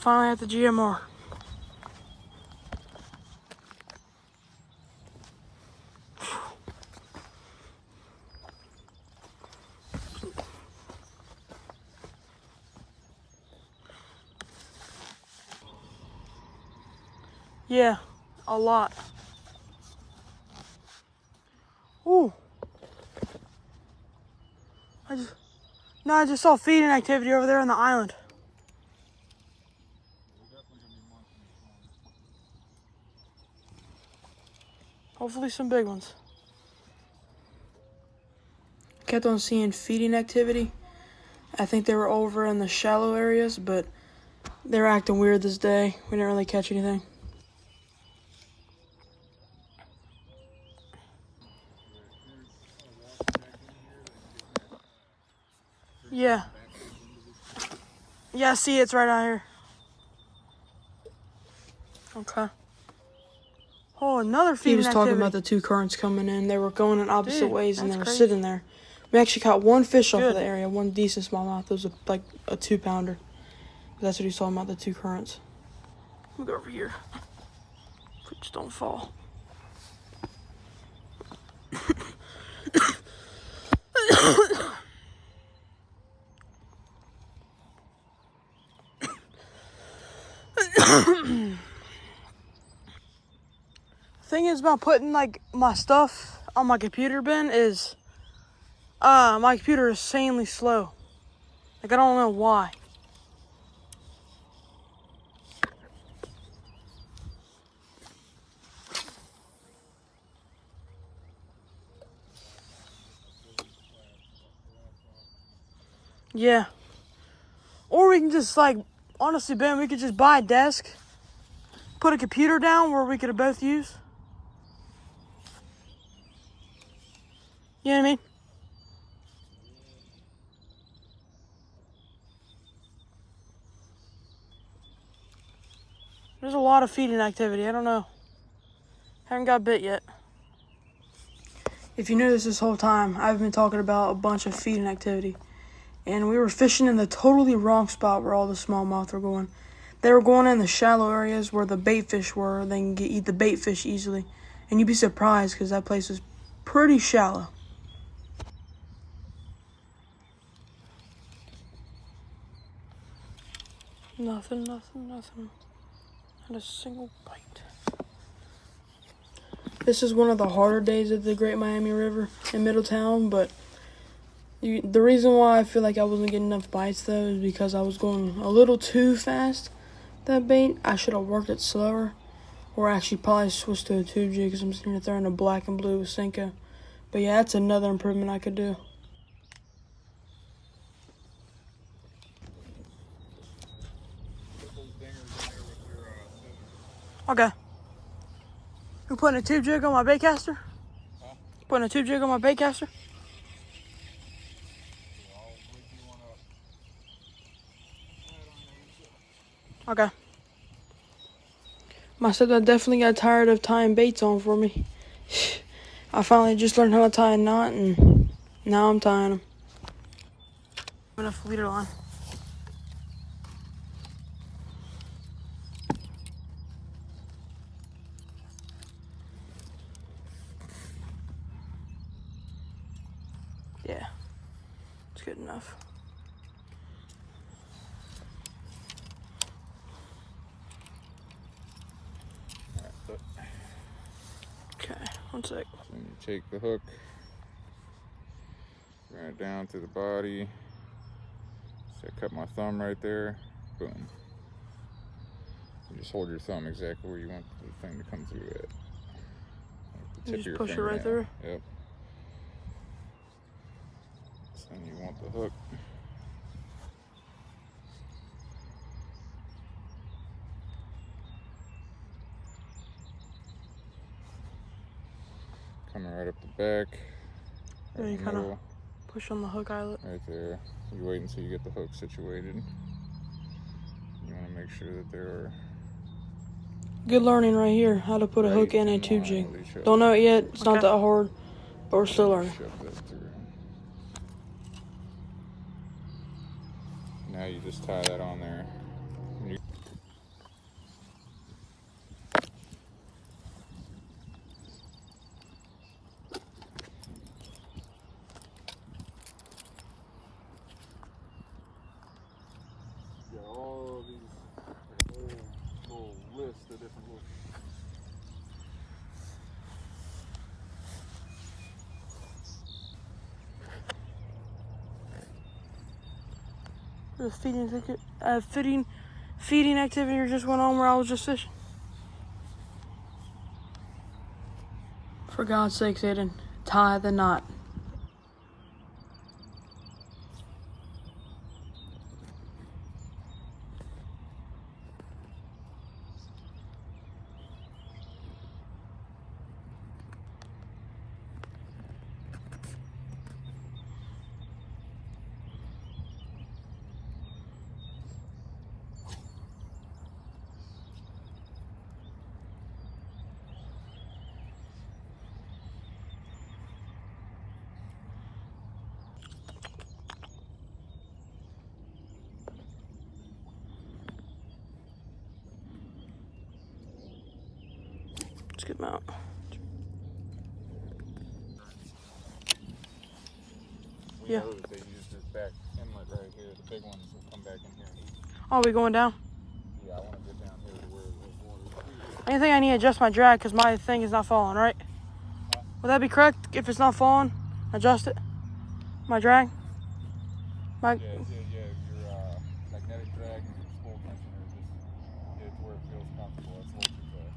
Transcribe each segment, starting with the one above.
finally at the GMR. Yeah, a lot. Ooh. I just saw feeding activity over there on the island. Hopefully some big ones. Kept on seeing feeding activity. I think they were over in the shallow areas, but they were acting weird this day. We didn't really catch anything. Yeah. Yeah, see, it's right out here. Okay. Oh, another feeding activity. He was talking about the two currents coming in. They were going in opposite ways, and they were sitting there. We actually caught one fish off of the area, one decent smallmouth. It was like a 2-pounder. That's what he was talking about, the two currents. Let me go over here. Just don't fall. Thing is about putting like my stuff on my computer bin is my computer is insanely slow. Like I don't know why. Yeah. Or we can just like honestly, Ben, we could just buy a desk, put a computer down where we could both use. You know what I mean? There's a lot of feeding activity. I don't know. Haven't got bit yet. If you notice this whole time, I've been talking about a bunch of feeding activity. And we were fishing in the totally wrong spot where all the smallmouth were going. They were going in the shallow areas where the bait fish were. They can eat the bait fish easily. And you'd be surprised because that place is pretty shallow. Nothing. Not a single bite. This is one of the harder days of the Great Miami River in Middletown, but the reason why I feel like I wasn't getting enough bites, though, is because I was going a little too fast, that bait. I should have worked it slower, or actually probably switched to a tube jig because I'm sitting there throwing a black and blue with Senko. But yeah, that's another improvement I could do. Okay. You putting a tube jig on my bait caster? Huh? Putting a tube jig on my bait caster? Okay. My stepdad definitely got tired of tying baits on for me. I finally just learned how to tie a knot, and now I'm tying them. Enough leader line. Yeah, it's good enough. Okay, one sec. Then you take the hook, run it down to the body. So I cut my thumb right there. Boom. You just hold your thumb exactly where you want the thing to come through at. You just push it right through? Yep. So then you want the hook. Coming right up the back. Right, you kind of push on the hook eyelet. Right there. You wait until you get the hook situated. You want to make sure that there are... Good learning right here, how to put a hook in a tube jig. Don't know it yet, it's not that hard, but we're still learning. Now you just tie that on there. different little. The feeding activity just went on where I was just fishing. For God's sakes, Aiden, tie the knot. Let's get them out. We Yeah. know that they use this back inlet right here. The big ones will come back in here and eat. Oh, we going down? Yeah, I want to get down here to where there's water. I think I need to adjust my drag because my thing is not falling, right? Would that be correct if it's not falling? Adjust it? My drag? My... Yeah. Your magnetic drag and your spool tensioner, just get it to where it feels comfortable. That's a little too fast.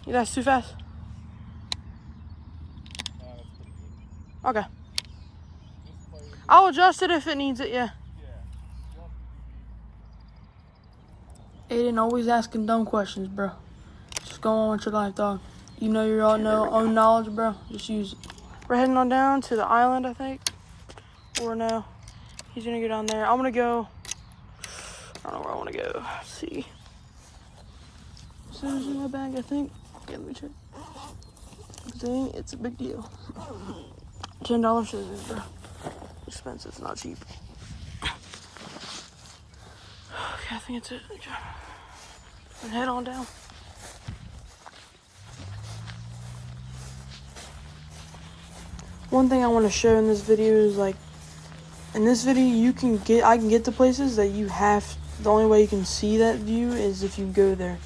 Yeah, that's too fast? Nah, that's pretty good. Okay. Just play with it. I'll adjust it if it needs it, yeah. Yeah. Aiden always asking dumb questions, bro. Just go on with your life, dog. You know your own knowledge, bro. Just use it. We're heading on down to the island, I think. Or no. He's gonna go down there. I'm gonna go. I don't know where I wanna go. Let's see. Scissors in my bag, I think. Yeah, let me check. Dang, it's a big deal. $10 scissors, bro. Expensive, not cheap. Okay, I think it's it. And head on down. One thing I want to show in this video is like, in this video I can get to places that the only way you can see that view is if you go there.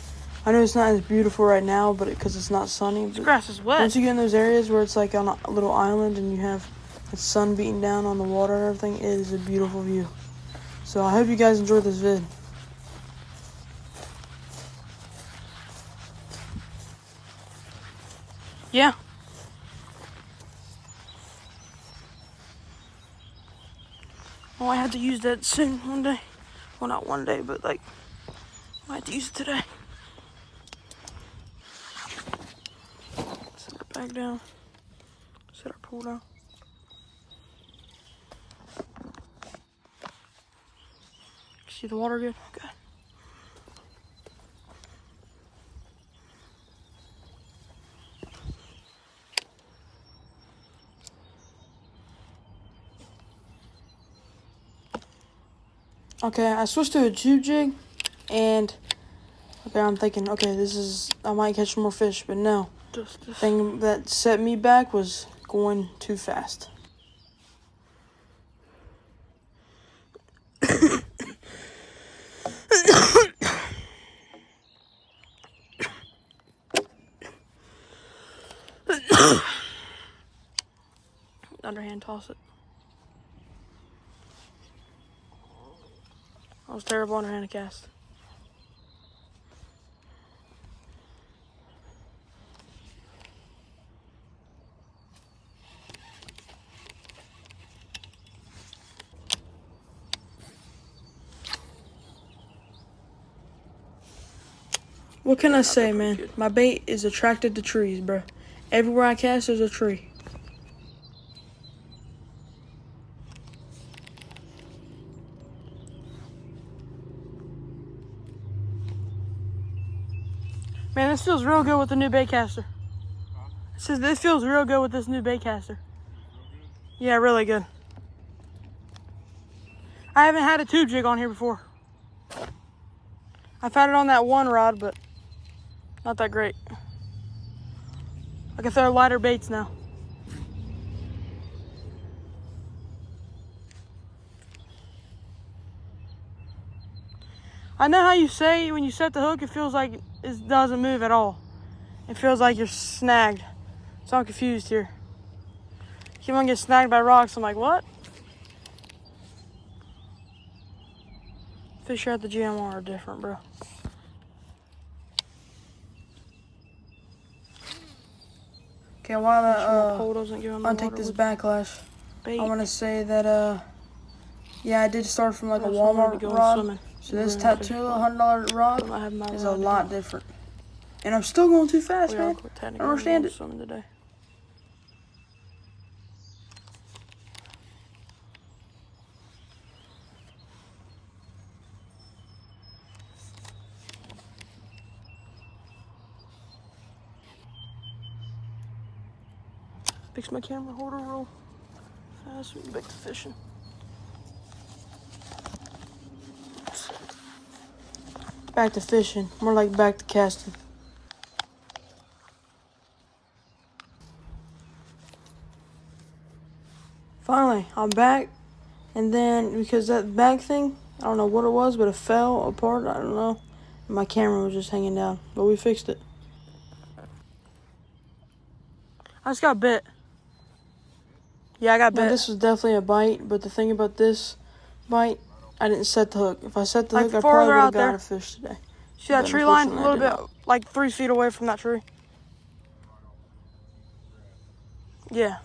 I know it's not as beautiful right now, but because it's not sunny. But grass is wet. Once you get in those areas where it's like on a little island and you have the sun beating down on the water and everything, it is a beautiful view. So I hope you guys enjoyed this vid. Yeah. Oh, I have to use that soon one day. Well, not one day, but like, I have to use it today. Set our bag down. Set our pole down. See the water good? Okay. Okay, I switched to a tube jig, and okay, I'm thinking, okay, I might catch some more fish, but no. The thing that set me back was going too fast. Underhand toss it. I was terrible underhand cast. What can I say, man? My bait is attracted to trees, bro. Everywhere I cast, there's a tree. Man, this feels real good with the new bait caster. It says this feels real good with this new bait caster. Yeah, really good. I haven't had a tube jig on here before. I've had it on that one rod, but not that great. I can throw lighter baits now. I know how you say when you set the hook, it feels like it doesn't move at all. It feels like you're snagged. So I'm confused here. Keep on getting snagged by rocks. I'm like, what? Fish here at the GMR are different, bro. Okay, while My pole doesn't go in the I'll take water Uh, with this backlash. bait. I want to say that yeah, I did start from like a I also wanted Walmart to go rod. swimming. So this Really fish Tattoo fun. $100 rod But I have my is a rod lot now. different. And I'm still going too fast, We are man. technically I don't understand going it. swimming today. Fix my camera holder real fast. We can back to fishing. Back to fishing. More like back to casting. Finally, I'm back. And then, because that back thing, I don't know what it was, but it fell apart. I don't know. And my camera was just hanging down. But we fixed it. I just got bit. Yeah, I got bit. Now, this was definitely a bite, but the thing about this bite, I didn't set the hook. If I set the hook, I probably would have got a fish today. See that But tree line? A unfortunately, little bit, like 3 feet away from that tree. Yeah.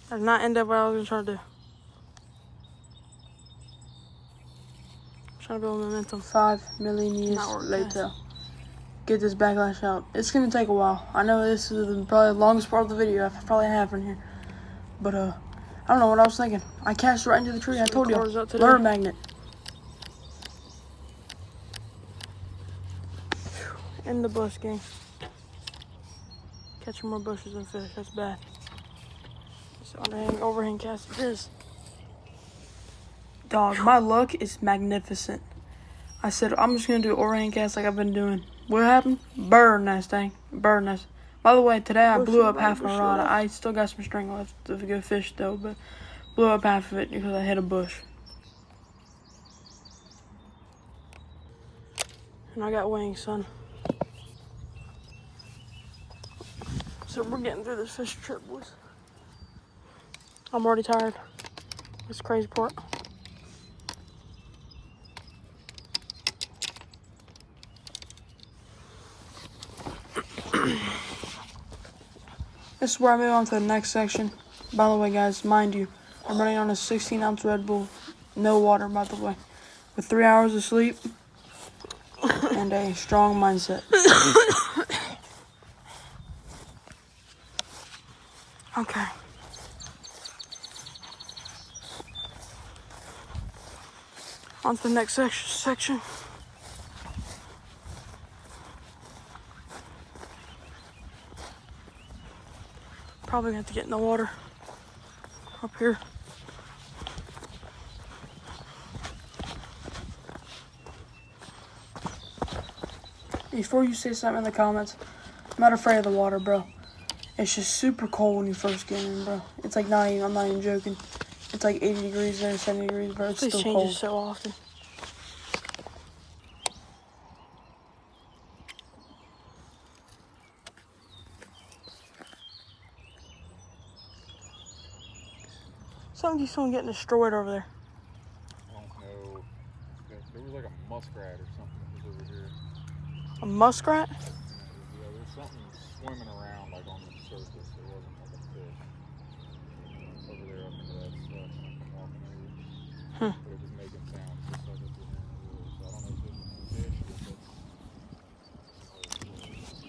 That did not end up what I was trying to do. Trying to build momentum. 5 million years later. Get this backlash out. It's gonna take a while. I know this is probably the longest part of the video I probably have in here. But I don't know what I was thinking. I cast right into the tree. I told you. Lure magnet. In the bush game. Catching more bushes than fish. That's bad. So overhand cast it is. Dog, my luck is magnificent. I said I'm just gonna do overhand cast like I've been doing. What happened? Bird nest, dang. Bird nest. By the way, today I blew up half my rod. I still got some string left to go fish though, but blew up half of it because I hit a bush. And I got wings, son. So we're getting through this fish trip, boys. I'm already tired. It's crazy part. This is where I move on to the next section. By the way, guys, mind you, I'm running on a 16-ounce Red Bull. No water, by the way. With 3 hours of sleep and a strong mindset. Okay. On to the next section. Probably gonna have to get in the water up here. Before you say something in the comments, I'm not afraid of the water, bro. It's just super cold when you first get in, bro. It's like I'm not even joking. It's like 80 degrees there, 70 degrees, bro. It's still cold. Changes so often. Someone getting destroyed over there. I don't know. There was like a muskrat or something that was over here. A muskrat? Yeah, there's something swimming around like on the surface. It wasn't like a fish. Over there up into that stuff. I'm walking over. But it was making sounds just like it did in the woods. So I don't know if it was a fish or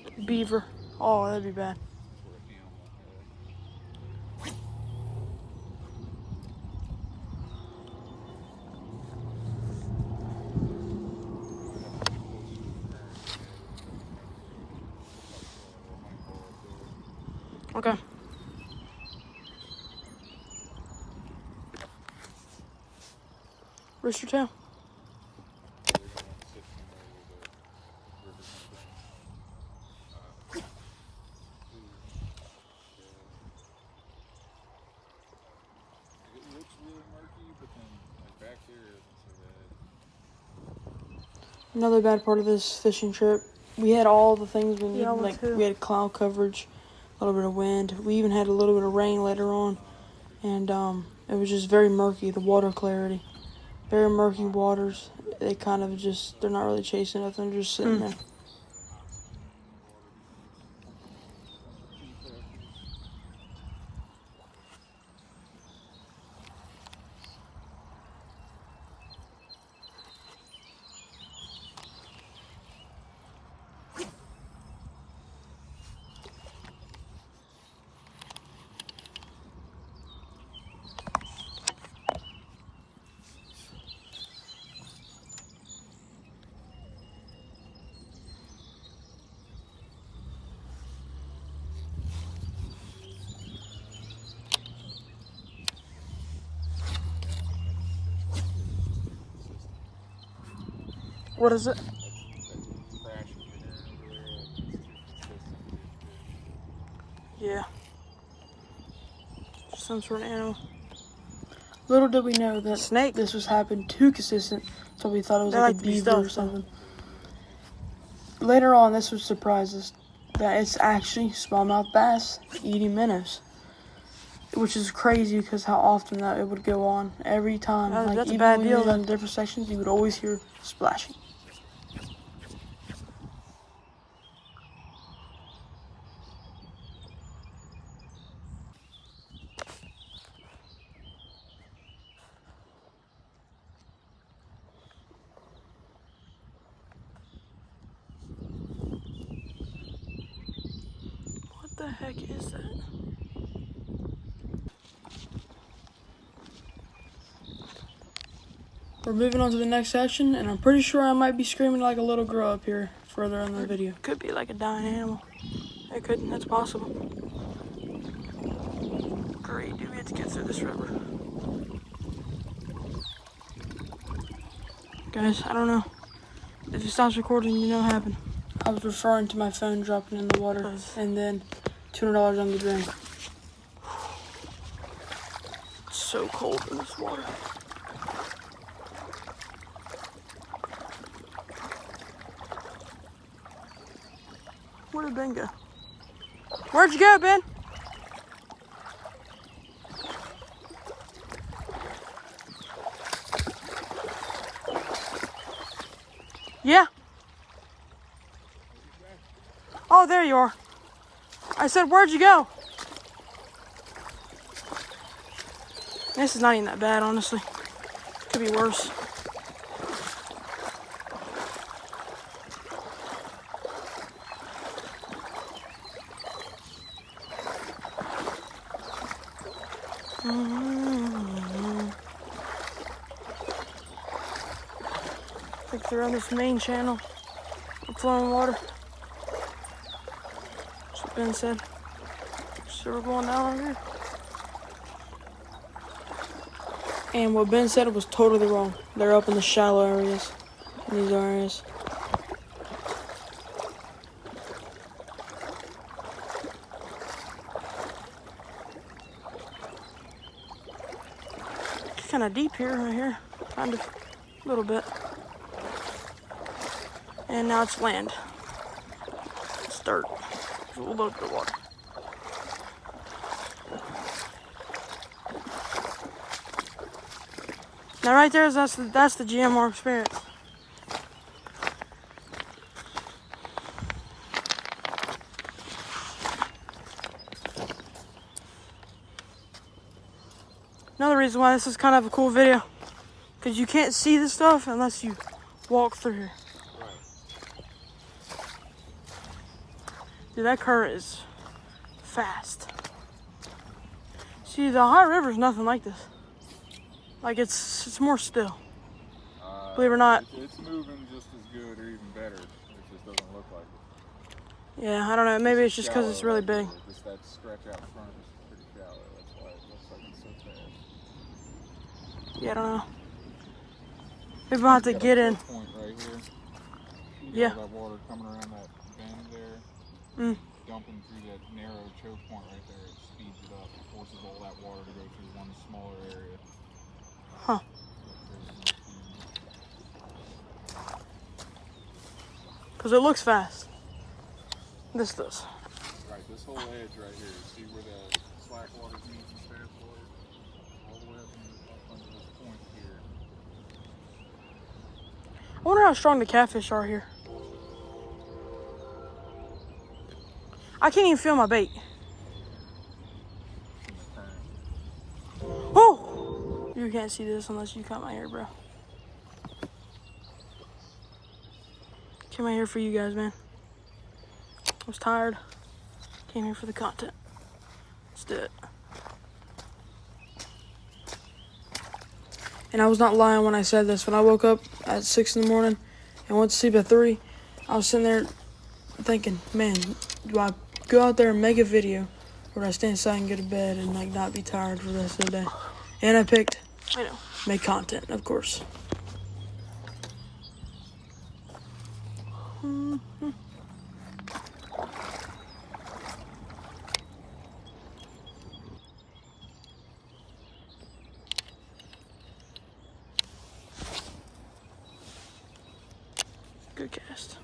if it's Beaver. Oh, that'd be bad. sort of animal. Okay. Rooster tail. Another bad part of this fishing trip, we had all the things we needed. Yeah, me Like too. we had cloud coverage, a little bit of wind. We even had a little bit of rain later on, and it was just very murky. The water clarity, very murky waters. They kind of just, they're not really chasing nothing. They're just sitting there. What is it? That crash over there and over there, like, it's too consistent. Yeah. Some sort of animal. Little did we know that Snake. this was happening too consistent, so we thought it was They like like a to be beaver or stealth, something. Later on, this would surprise us that it's actually smallmouth bass eating minnows, which is crazy because how often that it would go on every time. Like That's a even bad when we deal, were in then. different sections, you would always hear splashing. What the heck is that? We're moving on to the next section, and I'm pretty sure I might be screaming like a little girl up here further in the video. Could be like a dying animal. It could. That's possible. Great. Do we have to get through this river? Guys, I don't know. If it stops recording, you know what happened. I was referring to my phone dropping in the water, and then $200 on the drink. It's so cold in this water. Where did Ben go? Where'd you go, Ben? Yeah. Oh, there you are. I said, where'd you go? This is not even that bad, honestly. Could be worse. I think they're on this main channel of flowing water. That's what Ben said. So we're going down over here. And what Ben said was totally wrong. They're up in the shallow areas, in these areas. It's kind of deep here, right here. Kind of, a little bit. And now it's land. It's dirt. There's a little bit of water. Now right there, that's the GMR experience. Another reason why this is kind of a cool video, because you can't see this stuff unless you walk through here. Dude, that current is fast. See, the Ohio River is nothing like this. Like it's more still. Believe it or not. It's moving just as good or even better. It just doesn't look like it. Yeah, I don't know. Maybe it's just because it's really big. Just that stretch out front is pretty shallow. That's why it looks like it's so fast. Yeah, I don't know. Maybe we'll have to Got a get in. choke point right here. You Yeah. got all that water coming around that bend there. Dumping through that narrow choke point right there. It speeds it up. It forces all that water to go through one smaller area. Huh. because it looks fast. This does. Right, this whole edge right here. See where the slack water meets and fast water? All the way up under this point here. I wonder how strong the catfish are here. I can't even feel my bait. Oh! You can't see this unless you cut my hair, bro. Came out here for you guys, man. I was tired. Came here for the content. Let's do it. And I was not lying when I said this. When I woke up at 6 in the morning and went to sleep at 3, I was sitting there thinking, man, do I go out there and make a video, or do I stay inside and go to bed and like not be tired for the rest of the day? And I picked make content, of course. Good cast.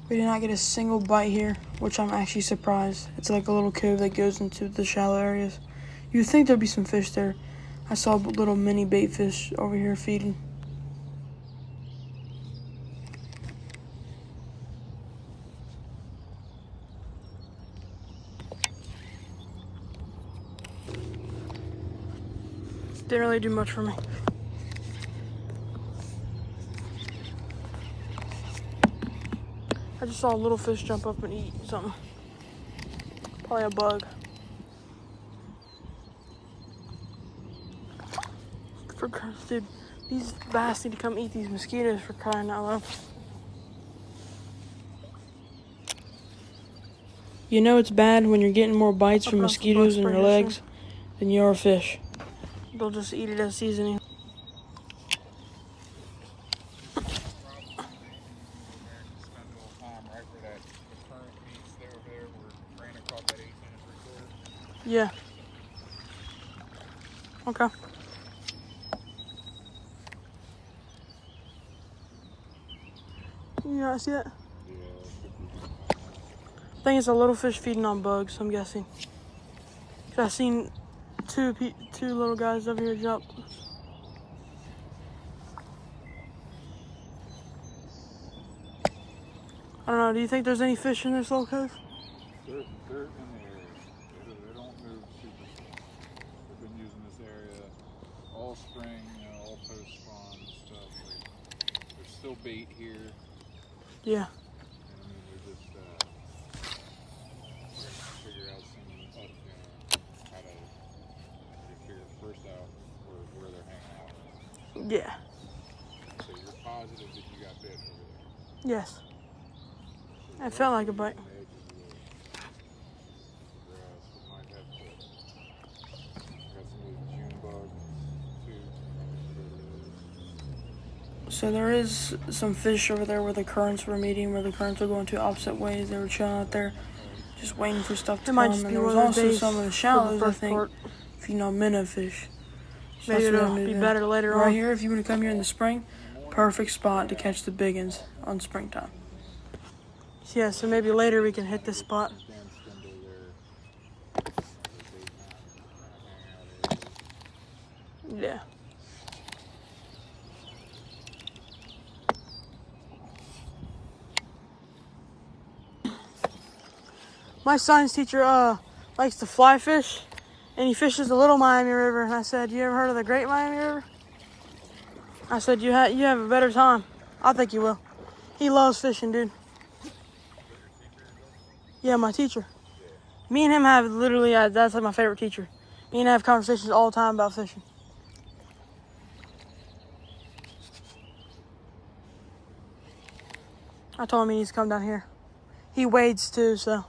We did not get a single bite here, which I'm actually surprised. It's like a little cove that goes into the shallow areas. You'd think there'd be some fish there. I saw little mini bait fish over here feeding. Didn't really do much for me. I just saw a little fish jump up and eat something. Probably a bug. For Christ, dude, these bass need to come eat these mosquitoes for crying out loud. You know it's bad when you're getting more bites from mosquitoes in your legs than you are fish. They'll just eat it as seasoning. Yeah. Okay. Yeah, I see that. I think it's a little fish feeding on bugs, I'm guessing. 'Cause I seen two little guys over here jump. I don't know, do you think there's any fish in this little cove? They're in the area. They don't move super slow. They've been using this area all spring, all post spawn and stuff. Like, there's still bait here. Yeah. And I mean, they're just figure out how to figure first out where they're hanging out. Yeah. So you're positive that you got bit over there? Yes. It felt like a bite. So there is some fish over there where the currents were meeting, where the currents were going two opposite ways. They were chilling out there, just waiting for stuff to come. And there was also some of the shallows, I think, if you know minnow fish. So maybe it'll be better later on. Right here, if you want to come here in the spring, perfect spot to catch the big ones on springtime. Yeah, so maybe later we can hit this spot. Yeah. My science teacher likes to fly fish, and he fishes the Little Miami River. And I said, "You ever heard of the Great Miami River?" I said, "You have a better time. I think you will." He loves fishing, dude. Yeah, my teacher. Me and him have literally, that's like my favorite teacher. Me and him have conversations all the time about fishing. I told him he needs to come down here. He wades too, so.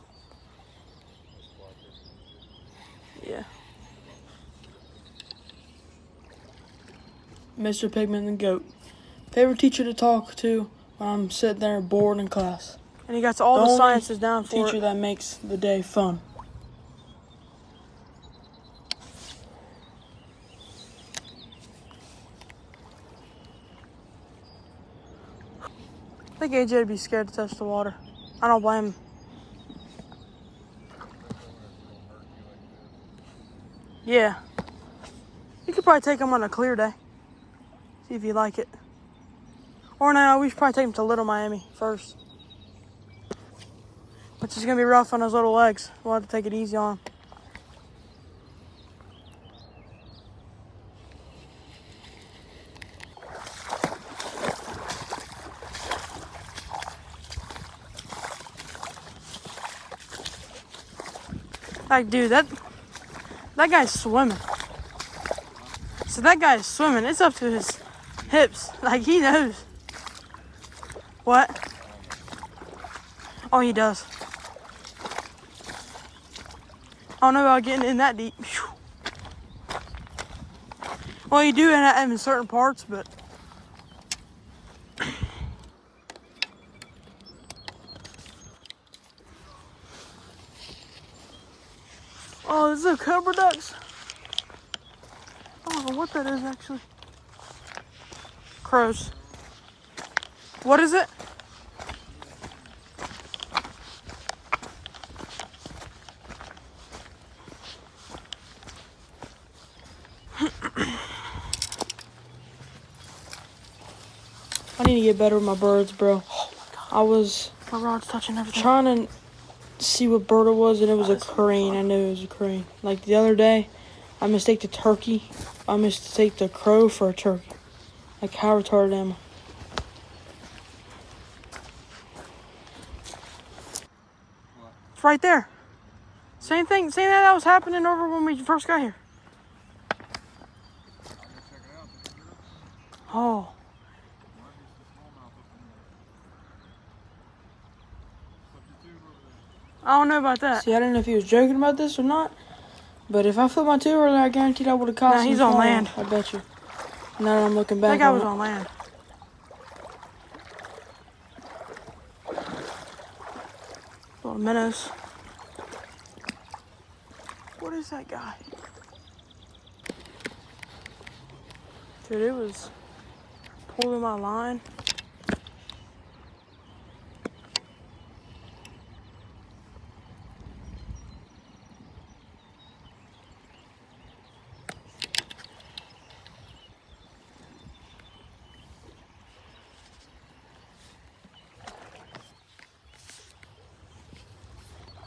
Yeah. Mr. Pigman the Goat. Favorite teacher to talk to when I'm sitting there bored in class. And he got all the sciences down for it. Teacher that makes the day fun. think AJ would be scared to touch the water. I don't blame him. Yeah. You could probably take him on a clear day. See if you like it. Or no, we should probably take him to Little Miami first. Which is going to be rough on his little legs. We'll have to take it easy on him. Like, dude, that guy's swimming. So that guy's swimming. It's up to his hips. Like, he knows. What? Oh, he does. I don't know about getting in that deep. Well, you do in certain parts, but... Oh, this is a cobra ducks. I don't know what that is, actually. Crows. What is it? I need to get better with my birds, bro. Oh my God. I was my rod's touching everything. Trying to see what bird it was, and it was a crane. I knew it was a crane. Like the other day, I mistake the crow for a turkey. Like, how retarded am I? It's right there. Same thing that was happening over when we first got here. Oh. I don't know about that. See, I didn't know if he was joking about this or not. But if I flipped my tube earlier, I guaranteed I would have caught him. He's on land. I bet you. Now that I'm looking back, that guy was on land. Little minnows. What is that guy? Dude, it was pulling my line.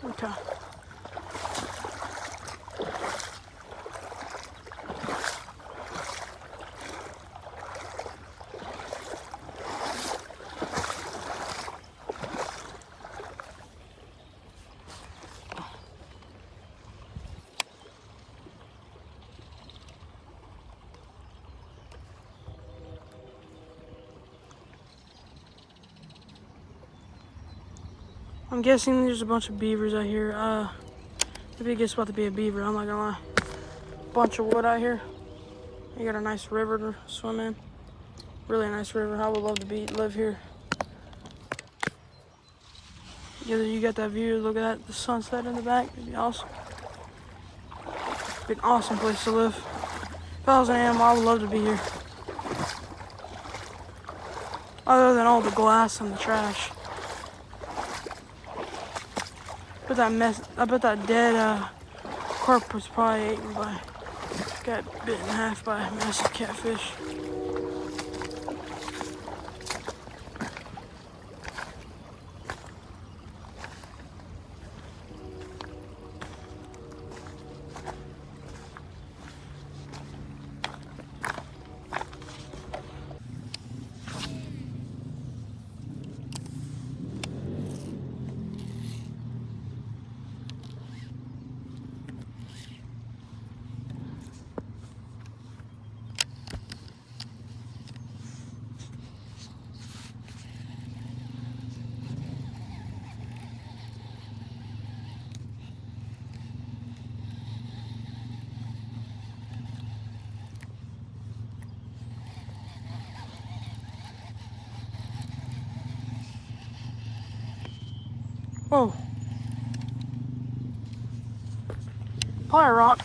Okay. I'm guessing there's a bunch of beavers out here. Maybe it gets about to be a beaver, I'm not gonna lie. Bunch of wood out here. You got a nice river to swim in. Really nice river. I would love to live here. You got that view, look at that, the sunset in the back. It'd be awesome. It'd be an awesome place to live. If I was an animal, I would love to be here. Other than all the glass and the trash. But I bet that dead carp was probably eaten got bit in half by a massive catfish. Whoa. Probably a rock.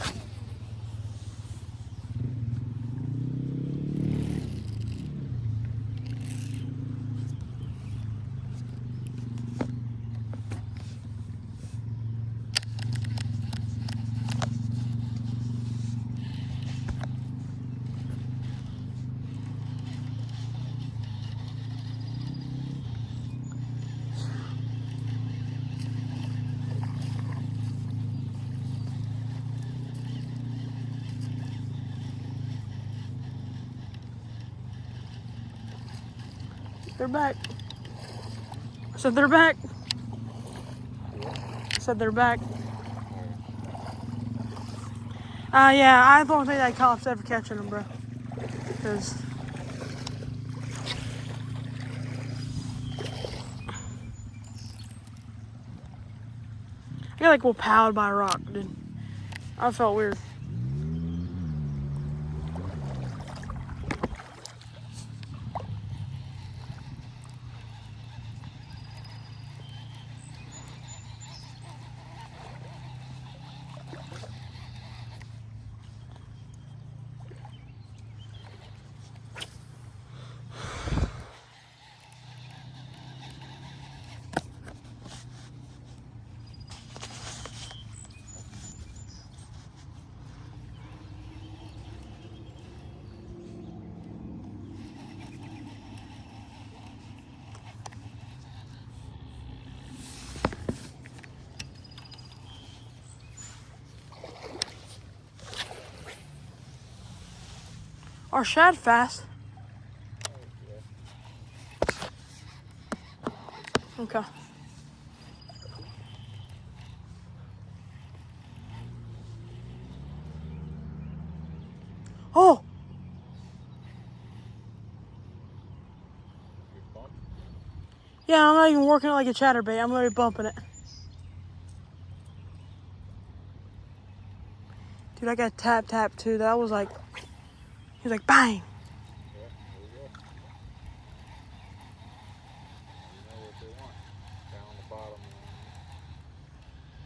They're back. I said they're back. I said they're back. Yeah, I don't think that cop's ever catching them, bro. Because I got like wowed by a rock, dude. I felt weird. Are shad fast? Okay. Oh! Yeah, I'm not even working it like a chatterbait. I'm literally bumping it. Dude, I got tap too. That was like, he was like, bang! Yeah, there you go. You know what they want. Down on the bottom.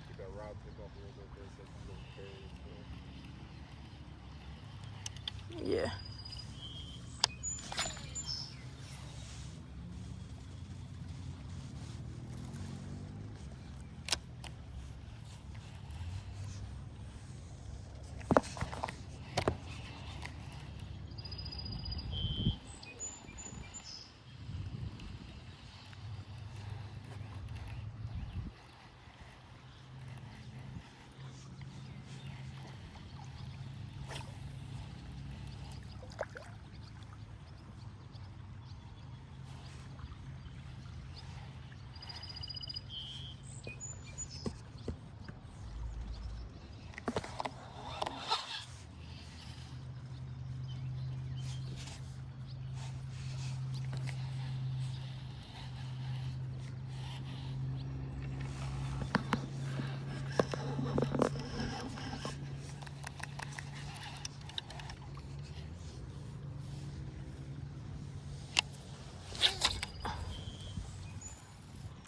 Keep that rod tip up a little bit there so it can go buried. Yeah.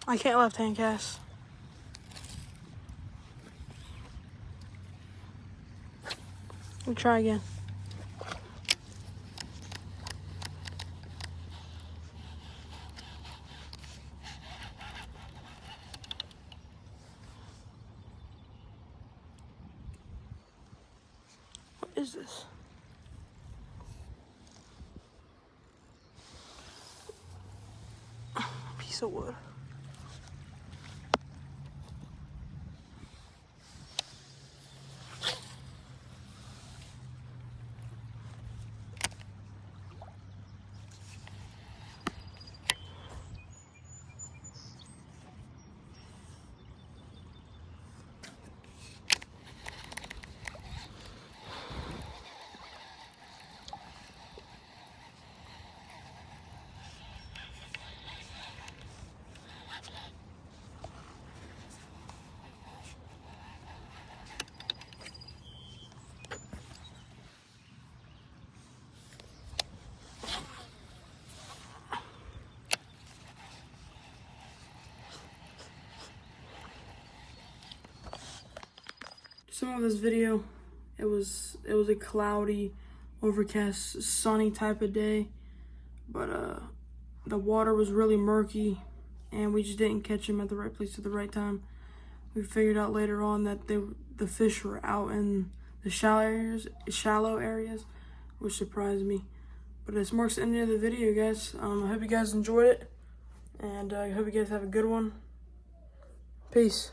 I can't left hand cast. Let me try again. What is this? Piece of wood. Some of this video, it was a cloudy, overcast, sunny type of day, but the water was really murky, and we just didn't catch them at the right place at the right time. We figured out later on that the fish were out in the shallow areas, which surprised me. But this marks the end of the video, guys. I hope you guys enjoyed it, and I hope you guys have a good one. Peace.